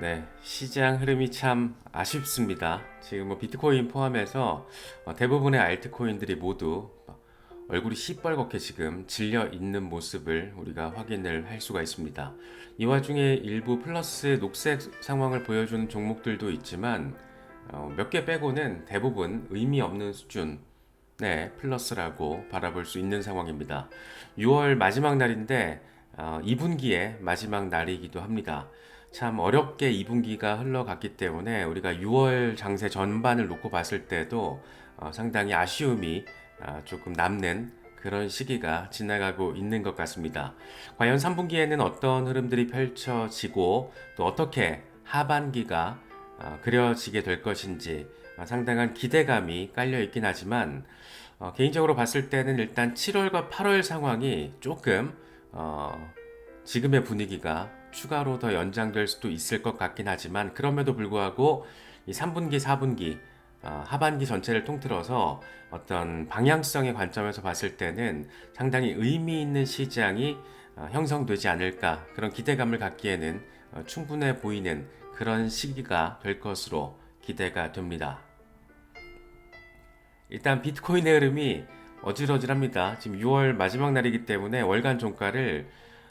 네, 시장 흐름이 참 아쉽습니다. 지금 뭐 비트코인 포함해서 대부분의 알트코인들이 모두 얼굴이 시뻘겋게 지금 질려 있는 모습을 우리가 확인을 할 수가 있습니다. 이 와중에 일부 플러스 녹색 상황을 보여주는 종목들도 있지만 몇 개 빼고는 대부분 의미 없는 수준, 네, 플러스라고 바라볼 수 있는 상황입니다. 6월 마지막 날인데 2분기의 마지막 날이기도 합니다. 참 어렵게 2분기가 흘러갔기 때문에 우리가 6월 장세 전반을 놓고 봤을 때도 상당히 아쉬움이 조금 남는 그런 시기가 지나가고 있는 것 같습니다. 과연 3분기에는 어떤 흐름들이 펼쳐지고 또 어떻게 하반기가 그려지게 될 것인지 상당한 기대감이 깔려 있긴 하지만 개인적으로 봤을 때는 일단 7월과 8월 상황이 조금 지금의 분위기가 추가로 더 연장될 수도 있을 것 같긴 하지만 그럼에도 불구하고 이 3분기, 4분기 하반기 전체를 통틀어서 어떤 방향성의 관점에서 봤을 때는 상당히 의미 있는 시장이 형성되지 않을까 그런 기대감을 갖기에는 충분해 보이는 그런 시기가 될 것으로 기대가 됩니다. 일단 비트코인의 흐름이 어질어질합니다. 지금 6월 마지막 날이기 때문에 월간 종가를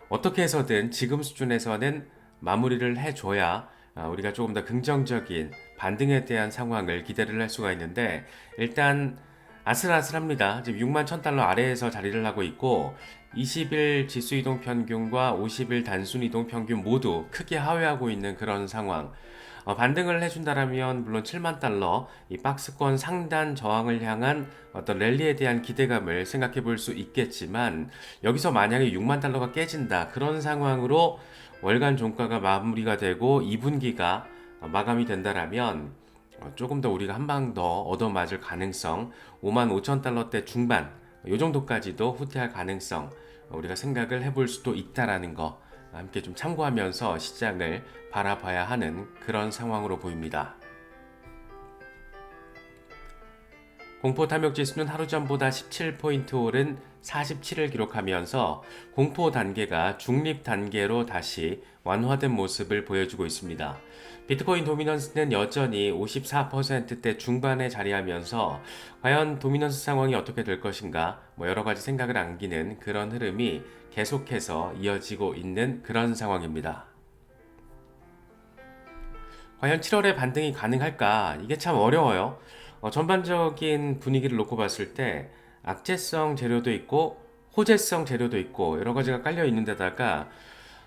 어떻게 해서든 지금 수준에서는 마무리를 해줘야 우리가 조금 더 긍정적인 반등에 대한 상황을 기대를 할 수가 있는데 일단 아슬아슬합니다. 지금 6만 1000달러 아래에서 자리를 하고 있고 20일 지수 이동 평균과 50일 단순 이동 평균 모두 크게 하회하고 있는 그런 상황. 반등을 해준다라면 물론 7만 달러 이 박스권 상단 저항을 향한 어떤 랠리에 대한 기대감을 생각해 볼 수 있겠지만 여기서 만약에 6만 달러가 깨진다 그런 상황으로 월간 종가가 마무리가 되고 2분기가 마감이 된다라면 조금 더 우리가 한 방 더 얻어맞을 가능성 5만 5천 달러대 중반 이 정도까지도 후퇴할 가능성 우리가 생각을 해볼 수도 있다라는 거 함께 좀 참고하면서 시장을 바라봐야 하는 그런 상황으로 보입니다. 공포 탐욕 지수는 하루 전보다 17포인트 오른 47을 기록하면서 공포 단계가 중립 단계로 다시 완화된 모습을 보여주고 있습니다. 비트코인 도미넌스는 여전히 54%대 중반에 자리하면서 과연 도미넌스 상황이 어떻게 될 것인가 여러 가지 생각을 안기는 그런 흐름이 계속해서 이어지고 있는 그런 상황입니다. 과연 7월에 반등이 가능할까? 이게 참 어려워요. 전반적인 분위기를 놓고 봤을 때 악재성 재료도 있고 호재성 재료도 있고 여러 가지가 깔려 있는 데다가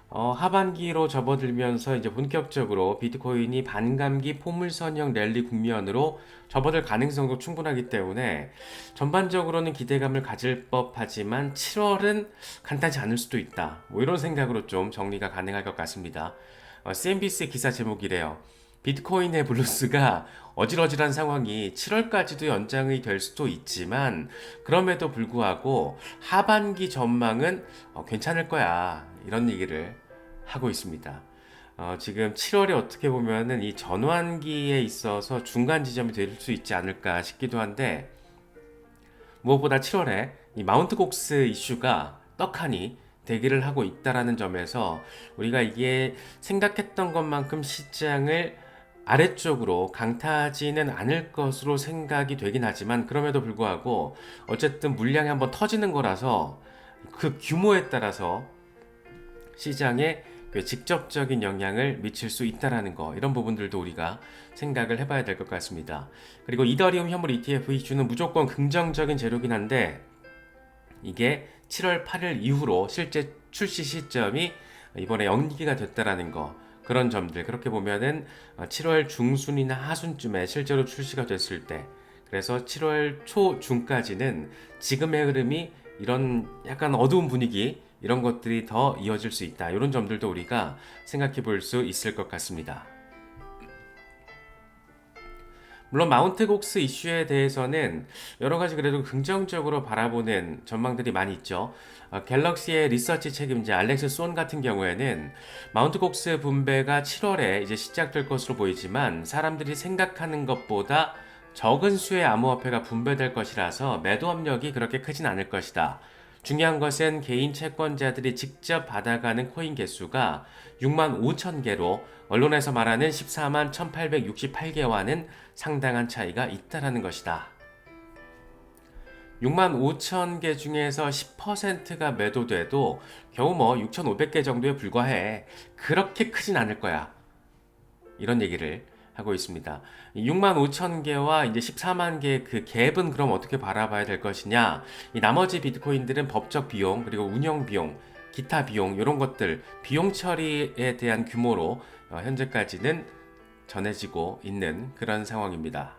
하반기로 접어들면서 이제 본격적으로 비트코인이 반감기 포물선형 랠리 국면으로 접어들 가능성도 충분하기 때문에 전반적으로는 기대감을 가질 법하지만 7월은 간단치 않을 수도 있다. 이런 생각으로 좀 정리가 가능할 것 같습니다. CNBC 기사 제목이래요. 비트코인의 블루스가 어질어질한 상황이 7월까지도 연장이 될 수도 있지만 그럼에도 불구하고 하반기 전망은 괜찮을 거야. 이런 얘기를 하고 있습니다. 지금 7월에 어떻게 보면은 이 전환기에 있어서 중간 지점이 될 수 있지 않을까 싶기도 한데 무엇보다 7월에 이 마운트 곡스 이슈가 떡하니 대기를 하고 있다라는 점에서 우리가 이게 생각했던 것만큼 시장을 아래쪽으로 강타하지는 않을 것으로 생각이 되긴 하지만 그럼에도 불구하고 어쨌든 물량이 한번 터지는 거라서 그 규모에 따라서 시장에 직접적인 영향을 미칠 수 있다라는 거 이런 부분들도 우리가 생각을 해봐야 될 것 같습니다. 그리고 이더리움 현물 ETF 이슈는 무조건 긍정적인 재료긴 한데 이게 7월 8일 이후로 실제 출시 시점이 이번에 연기가 됐다라는 거 그런 점들 그렇게 보면은 7월 중순이나 하순쯤에 실제로 출시가 됐을 때 그래서 7월 초중까지는 지금의 흐름이 이런 약간 어두운 분위기 이런 것들이 더 이어질 수 있다. 이런 점들도 우리가 생각해 볼 수 있을 것 같습니다. 물론 마운트 곡스 이슈에 대해서는 여러 가지 그래도 긍정적으로 바라보는 전망들이 많이 있죠. 갤럭시의 리서치 책임자 알렉스 손 같은 경우에는 마운트 곡스 분배가 7월에 이제 시작될 것으로 보이지만 사람들이 생각하는 것보다 적은 수의 암호화폐가 분배될 것이라서 매도 압력이 그렇게 크진 않을 것이다. 중요한 것은 개인 채권자들이 직접 받아가는 코인 개수가 6만 5천 개로 언론에서 말하는 14만 1868개와는 상당한 차이가 있다는 것이다. 6만 5천 개 중에서 10%가 매도돼도 겨우 뭐 6,500개 정도에 불과해. 그렇게 크진 않을 거야. 이런 얘기를 하고 있습니다. 6만 5천 개와 이제 14만 개의 그 갭은 그럼 어떻게 바라봐야 될 것이냐? 이 나머지 비트코인들은 법적 비용, 그리고 운영 비용, 기타 비용 이런 것들 비용 처리에 대한 규모로 현재까지는 전해지고 있는 그런 상황입니다.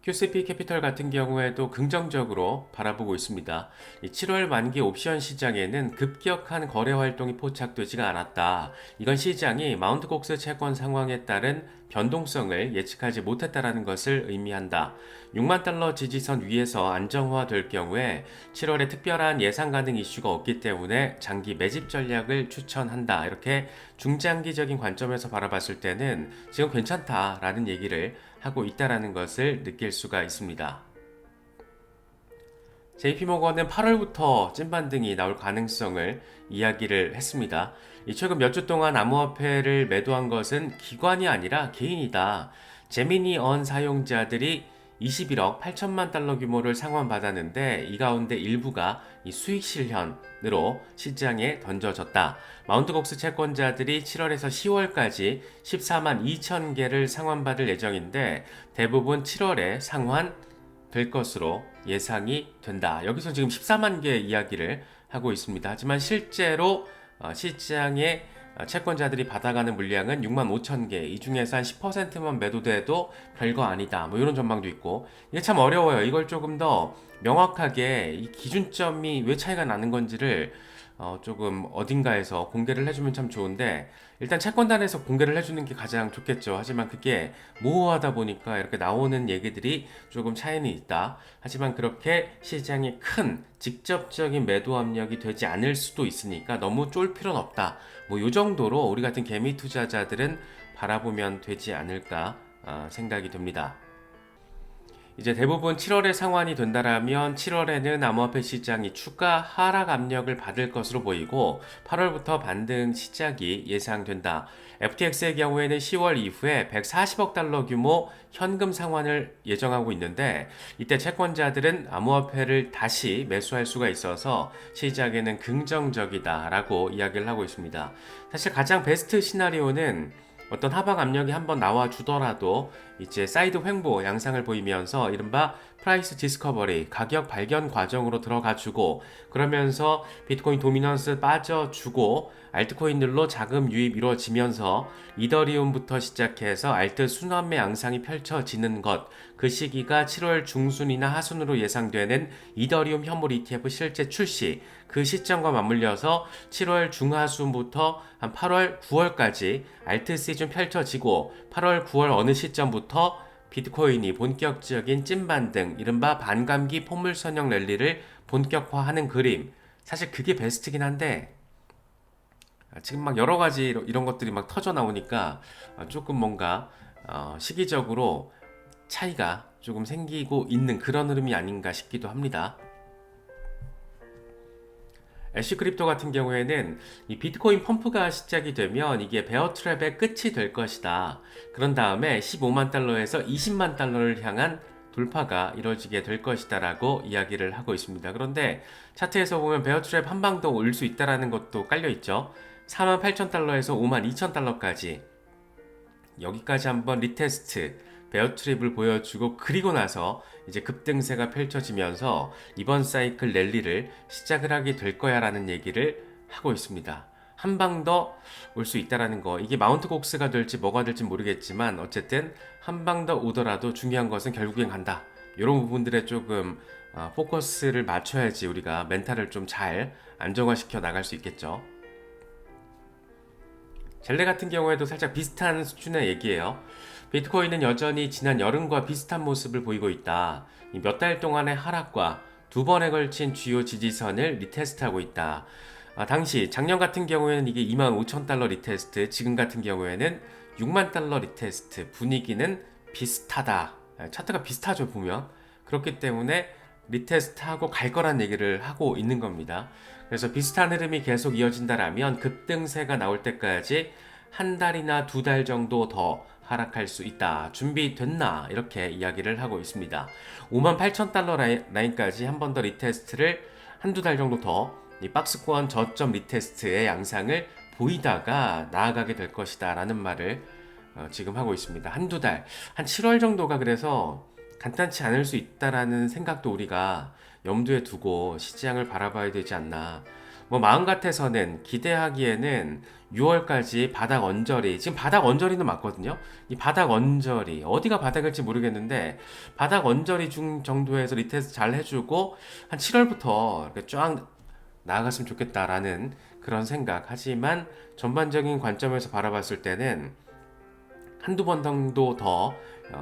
QCP 캐피털 같은 경우에도 긍정적으로 바라보고 있습니다. 7월 만기 옵션 시장에는 급격한 거래 활동이 포착되지가 않았다. 이건 시장이 마운트 곡스 채권 상황에 따른 변동성을 예측하지 못했다라는 것을 의미한다. 6만 달러 지지선 위에서 안정화될 경우에 7월에 특별한 예상 가능 이슈가 없기 때문에 장기 매집 전략을 추천한다. 이렇게 중장기적인 관점에서 바라봤을 때는 지금 괜찮다라는 얘기를 하고 있다라는 것을 느낄 수가 있습니다. JP모건은 8월부터 찐반등이 나올 가능성을 이야기를 했습니다. 최근 몇 주 동안 암호화폐를 매도한 것은 기관이 아니라 개인이다. 제미니 언 사용자들이 21억 8천만 달러 규모를 상환받았는데 이 가운데 일부가 수익 실현으로 시장에 던져졌다. 마운트곡스 채권자들이 7월에서 10월까지 14만 2천 개를 상환받을 예정인데 대부분 7월에 상환될 것으로 예상이 된다. 여기서 지금 14만 개 이야기를 하고 있습니다. 하지만 실제로 시장에 채권자들이 받아가는 물량은 6만 5천 개, 이 중에서 한 10%만 매도돼도 별거 아니다. 뭐 이런 전망도 있고 이게 참 어려워요. 이걸 조금 더 명확하게 이 기준점이 왜 차이가 나는 건지를 조금 어딘가에서 공개를 해주면 참 좋은데 일단 채권단에서 공개를 해주는 게 가장 좋겠죠. 하지만 그게 모호하다 보니까 이렇게 나오는 얘기들이 조금 차이는 있다. 하지만 그렇게 시장에 큰 직접적인 매도 압력이 되지 않을 수도 있으니까 너무 쫄 필요는 없다. 뭐 이 정도로 우리 같은 개미 투자자들은 바라보면 되지 않을까 생각이 듭니다. 이제 대부분 7월에 상환이 된다라면 7월에는 암호화폐 시장이 추가 하락 압력을 받을 것으로 보이고 8월부터 반등 시작이 예상된다. FTX의 경우에는 10월 이후에 140억 달러 규모 현금 상환을 예정하고 있는데 이때 채권자들은 암호화폐를 다시 매수할 수가 있어서 시장에는 긍정적이다라고 이야기를 하고 있습니다. 사실 가장 베스트 시나리오는 어떤 하방 압력이 한번 나와 주더라도 이제 사이드 횡보 양상을 보이면서 이른바 프라이스 디스커버리 가격 발견 과정으로 들어가 주고 그러면서 비트코인 도미넌스 빠져주고 알트코인들로 자금 유입 이루어지면서 이더리움부터 시작해서 알트 순환매 양상이 펼쳐지는 것, 그 시기가 7월 중순이나 하순으로 예상되는 이더리움 현물 ETF 실제 출시, 그 시점과 맞물려서 7월 중하순부터 한 8월 9월까지 알트 시즌 펼쳐지고 8월 9월 어느 시점부터 비트코인이 본격적인 찐반등, 이른바 반감기 포물선형 랠리를 본격화하는 그림. 사실 그게 베스트긴 한데 지금 막 여러 가지 이런 것들이 막 터져 나오니까 조금 뭔가 시기적으로 차이가 조금 생기고 있는 그런 흐름이 아닌가 싶기도 합니다. 애쉬크립토 같은 경우에는 이 비트코인 펌프가 시작이 되면 이게 베어 트랩의 끝이 될 것이다. 그런 다음에 15만 달러에서 20만 달러를 향한 돌파가 이루어지게 될 것이다 라고 이야기를 하고 있습니다. 그런데 차트에서 보면 베어 트랩 한 방 더 올 수 있다는 것도 깔려 있죠. 4만 8천 달러에서 5만 2천 달러까지 여기까지 한번 리테스트 베어 트랩을 보여주고 그리고 나서 이제 급등세가 펼쳐지면서 이번 사이클 랠리를 시작을 하게 될 거야 라는 얘기를 하고 있습니다. 한 방 더 올 수 있다라는 거, 이게 마운트 곡스가 될지 뭐가 될지 모르겠지만 어쨌든 한 방 더 오더라도 중요한 것은 결국엔 간다. 이런 부분들에 조금 포커스를 맞춰야지 우리가 멘탈을 좀 잘 안정화시켜 나갈 수 있겠죠. 젤레 같은 경우에도 살짝 비슷한 수준의 얘기예요. 비트코인은 여전히 지난 여름과 비슷한 모습을 보이고 있다. 몇 달 동안의 하락과 두 번에 걸친 주요 지지선을 리테스트하고 있다. 당시 작년 같은 경우에는 이게 2만 5천 달러 리테스트, 지금 같은 경우에는 6만 달러 리테스트, 분위기는 비슷하다. 차트가 비슷하죠 보면. 그렇기 때문에 리테스트하고 갈 거란 얘기를 하고 있는 겁니다. 그래서 비슷한 흐름이 계속 이어진다라면 급등세가 나올 때까지 한 달이나 두 달 정도 더 하락할 수 있다. 준비됐나? 이렇게 이야기를 하고 있습니다. 58,000달러 라인까지 한 번 더 리테스트를 한두 달 정도 더 이 박스권 저점 리테스트의 양상을 보이다가 나아가게 될 것이다 라는 말을 지금 하고 있습니다. 한두 달, 한 7월 정도가 그래서 간단치 않을 수 있다라는 생각도 우리가 염두에 두고 시장을 바라봐야 되지 않나. 뭐 마음 같아서는 기대하기에는 6월까지 바닥 언저리, 지금 바닥 언저리는 맞거든요. 이 바닥 언저리 어디가 바닥일지 모르겠는데 바닥 언저리 중 정도에서 리테스트 잘 해주고 한 7월부터 이렇게 쫙 나아갔으면 좋겠다라는 그런 생각. 하지만 전반적인 관점에서 바라봤을 때는 한두 번 정도 더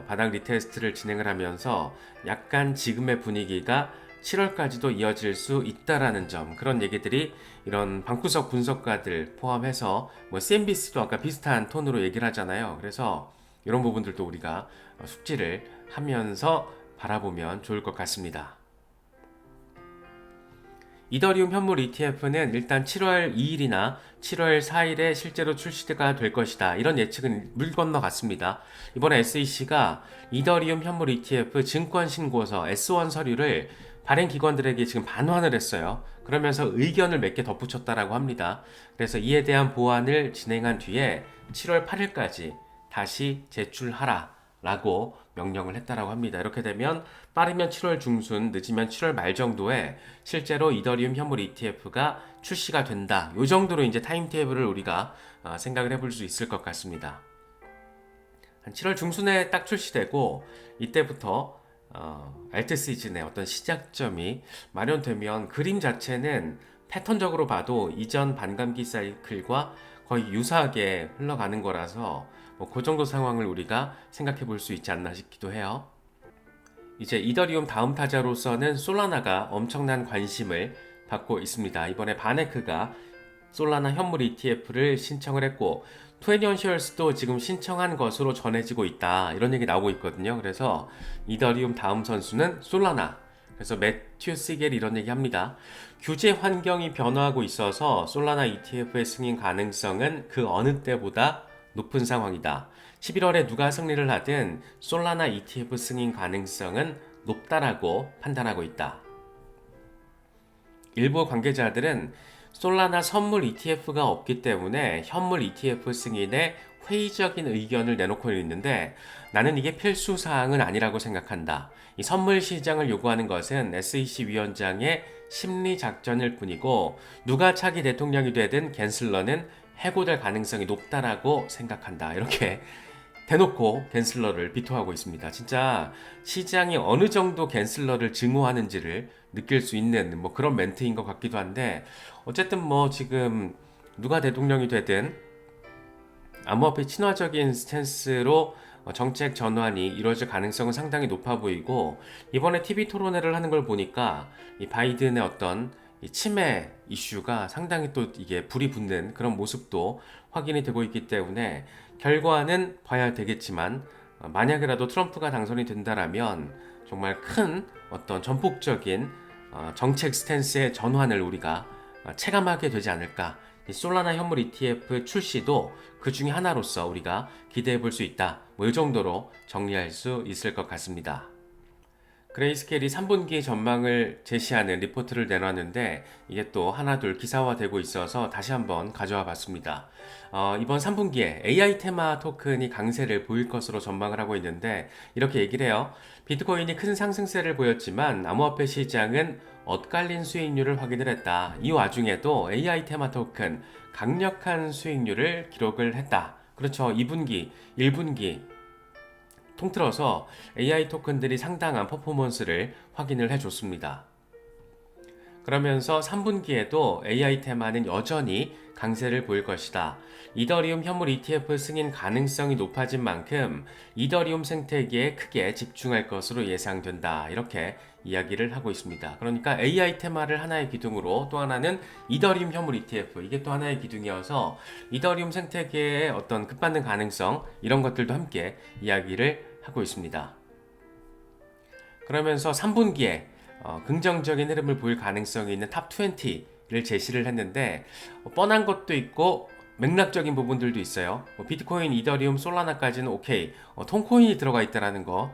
바닥 리테스트를 진행을 하면서 약간 지금의 분위기가 7월까지도 이어질 수 있다라는 점, 그런 얘기들이 이런 방구석 분석가들 포함해서 뭐 CNBC도 아까 비슷한 톤으로 얘기를 하잖아요. 그래서 이런 부분들도 우리가 숙지를 하면서 바라보면 좋을 것 같습니다. 이더리움 현물 ETF는 일단 7월 2일이나 7월 4일에 실제로 출시가 될 것이다. 이런 예측은 물 건너갔습니다. 이번에 SEC가 이더리움 현물 ETF 증권 신고서 S1 서류를 발행 기관들에게 지금 반환을 했어요. 그러면서 의견을 몇 개 덧붙였다라고 합니다. 그래서 이에 대한 보완을 진행한 뒤에 7월 8일까지 다시 제출하라 라고 명령을 했다라고 합니다. 이렇게 되면 빠르면 7월 중순, 늦으면 7월 말 정도에 실제로 이더리움 현물 ETF가 출시가 된다. 이 정도로 이제 타임테이블을 우리가 생각을 해볼 수 있을 것 같습니다. 한 7월 중순에 딱 출시되고 이때부터 알트 시즌의 어떤 시작점이 마련되면 그림 자체는 패턴적으로 봐도 이전 반감기 사이클과 거의 유사하게 흘러가는 거라서 그 정도 상황을 우리가 생각해 볼 수 있지 않나 싶기도 해요. 이제 이더리움 다음 타자로서는 솔라나가 엄청난 관심을 받고 있습니다. 이번에 바네크가 솔라나 현물 ETF를 신청을 했고 투애니언셜스도 지금 신청한 것으로 전해지고 있다. 이런 얘기 나오고 있거든요. 그래서 이더리움 다음 선수는 솔라나. 그래서 매튜 시겔이 이런 얘기 합니다. 규제 환경이 변화하고 있어서 솔라나 ETF의 승인 가능성은 그 어느 때보다 높은 상황이다. 11월에 누가 승리를 하든 솔라나 ETF 승인 가능성은 높다라고 판단하고 있다. 일부 관계자들은 솔라나 선물 ETF가 없기 때문에 현물 ETF 승인에 회의적인 의견을 내놓고 있는데 나는 이게 필수 사항은 아니라고 생각한다. 이 선물 시장을 요구하는 것은 SEC 위원장의 심리 작전일 뿐이고 누가 차기 대통령이 되든 갠슬러는 해고될 가능성이 높다라고 생각한다. 이렇게 대놓고 갠슬러를 비토하고 있습니다. 진짜 시장이 어느 정도 갠슬러를 증오하는지를 느낄 수 있는 뭐 그런 멘트인 것 같기도 한데 어쨌든 뭐 지금 누가 대통령이 되든 암호화폐 친화적인 스탠스로 정책 전환이 이루어질 가능성은 상당히 높아 보이고 이번에 TV 토론회를 하는 걸 보니까 이 바이든의 어떤 이 치매 이슈가 상당히 또 이게 불이 붙는 그런 모습도 확인이 되고 있기 때문에 결과는 봐야 되겠지만 만약이라도 트럼프가 당선이 된다라면 정말 큰 어떤 전폭적인 정책 스탠스의 전환을 우리가 체감하게 되지 않을까. 이 솔라나 현물 ETF 출시도 그 중에 하나로서 우리가 기대해 볼 수 있다. 뭐 이 정도로 정리할 수 있을 것 같습니다. 그레이스케일이 3분기 전망을 제시하는 리포트를 내놨는데 이게 또 하나둘 기사화되고 있어서 다시 한번 가져와 봤습니다. 이번 3분기에 AI 테마 토큰이 강세를 보일 것으로 전망을 하고 있는데 이렇게 얘기를 해요. 비트코인이 큰 상승세를 보였지만 암호화폐 시장은 엇갈린 수익률을 확인을 했다. 이 와중에도 AI 테마 토큰 강력한 수익률을 기록을 했다. 그렇죠. 2분기, 1분기 통틀어서 AI 토큰들이 상당한 퍼포먼스를 확인을 해줬습니다. 그러면서 3분기에도 AI 테마는 여전히 강세를 보일 것이다. 이더리움 현물 ETF 승인 가능성이 높아진 만큼 이더리움 생태계에 크게 집중할 것으로 예상된다. 이렇게 이야기를 하고 있습니다. 그러니까 AI 테마를 하나의 기둥으로 또 하나는 이더리움 현물 ETF 이게 또 하나의 기둥이어서 이더리움 생태계의 어떤 급받는 가능성 이런 것들도 함께 이야기를 하고 있습니다. 그러면서 3분기에 긍정적인 흐름을 보일 가능성이 있는 탑 20를 제시를 했는데 뻔한 것도 있고 맥락적인 부분들도 있어요. 비트코인, 이더리움, 솔라나까지는 오케이. 톤코인이 들어가 있다라는 거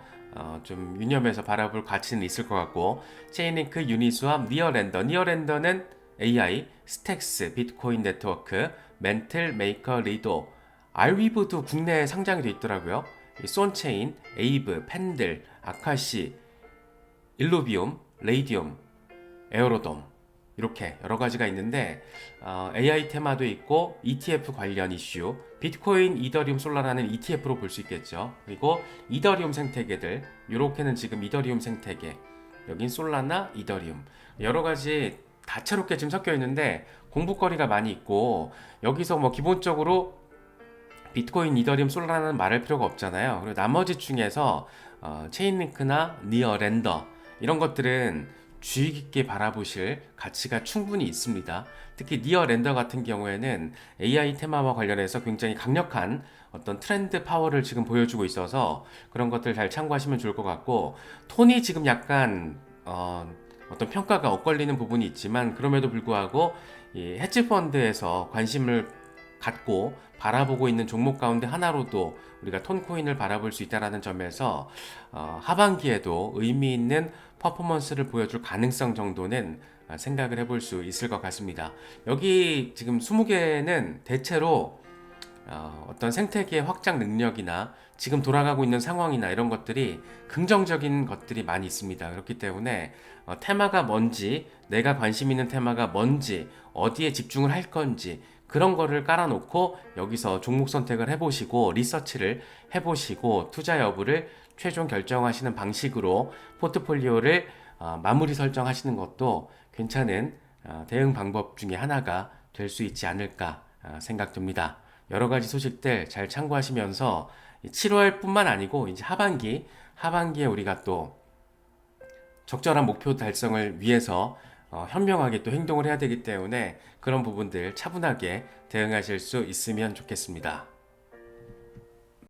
좀 유념해서 바라볼 가치는 있을 것 같고 체인링크, 유니스왑, 니어랜더는 AI, 스택스, 비트코인 네트워크, 멘틀, 메이커, 리도, 알위브도 국내에 상장이 돼 있더라고요. 쏜체인, 에이브, 펜들, 아카시, 일루비움, 레이디움, 에어로돔 이렇게 여러 가지가 있는데 AI 테마도 있고 ETF 관련 이슈, 비트코인, 이더리움, 솔라나는 ETF로 볼 수 있겠죠. 그리고 이더리움 생태계들, 이렇게는 지금 이더리움 생태계, 여긴 솔라나, 이더리움 여러 가지 다채롭게 지금 섞여 있는데 공부거리가 많이 있고 여기서 뭐 기본적으로 비트코인, 이더리움, 솔라나는 말할 필요가 없잖아요. 그리고 나머지 중에서 체인링크나 니어 랜더 이런 것들은 주의 깊게 바라보실 가치가 충분히 있습니다. 특히 니어 랜더 같은 경우에는 AI 테마와 관련해서 굉장히 강력한 어떤 트렌드 파워를 지금 보여주고 있어서 그런 것들 잘 참고하시면 좋을 것 같고 톤이 지금 약간 어떤 평가가 엇갈리는 부분이 있지만 그럼에도 불구하고 이 헤지 펀드에서 관심을 갖고 바라보고 있는 종목 가운데 하나로도 우리가 톤코인을 바라볼 수 있다는 점에서 하반기에도 의미 있는 퍼포먼스를 보여줄 가능성 정도는 생각을 해볼 수 있을 것 같습니다. 여기 지금 20개는 대체로 어떤 생태계의 확장 능력이나 지금 돌아가고 있는 상황이나 이런 것들이 긍정적인 것들이 많이 있습니다. 그렇기 때문에 테마가 뭔지, 내가 관심 있는 테마가 뭔지, 어디에 집중을 할 건지 그런 거를 깔아놓고 여기서 종목 선택을 해보시고 리서치를 해보시고 투자 여부를 최종 결정하시는 방식으로 포트폴리오를 마무리 설정하시는 것도 괜찮은 대응 방법 중에 하나가 될 수 있지 않을까 생각됩니다. 여러 가지 소식들 잘 참고하시면서 7월뿐만 아니고 이제 하반기에 우리가 또 적절한 목표 달성을 위해서 현명하게 또 행동을 해야 되기 때문에 그런 부분들 차분하게 대응하실 수 있으면 좋겠습니다.